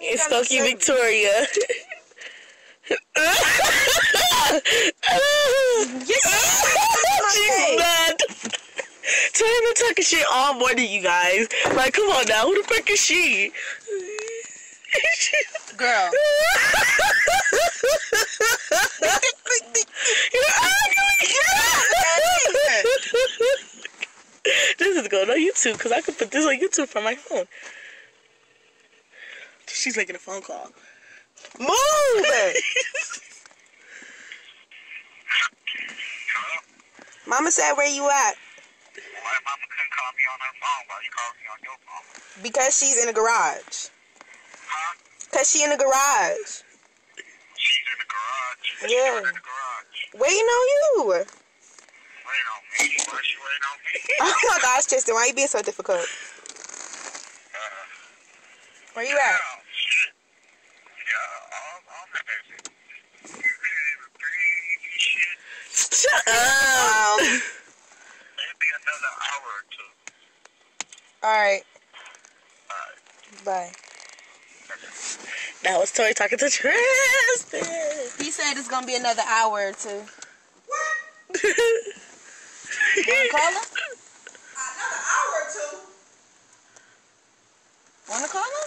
It's Stokey Victoria. She's mad. Tell her to talking shit all morning, you guys. Like, come on now. Who the fuck is she? Girl. This is going on YouTube because I could put this on YouTube from my phone. She's making a phone call. Move it. Mama said, where you at? Why Mama couldn't call me on her phone while you called me on your phone? Because she's in the garage. Huh? Because she in the garage. She's in the garage. Yeah. She's in the garage. Waiting on you. Waiting on me? Why is she waiting on me? Oh my gosh, Tristan, why you being so difficult? Where you at? Oh, shit. Yeah, I'm at that shit. You can't even breathe, shit. Shut up. Maybe another hour or two. Alright. Alright. Bye. That was Tori talking to Tristan. He said it's gonna be another hour or two. What? You wanna call him? Another hour or two. Wanna call him?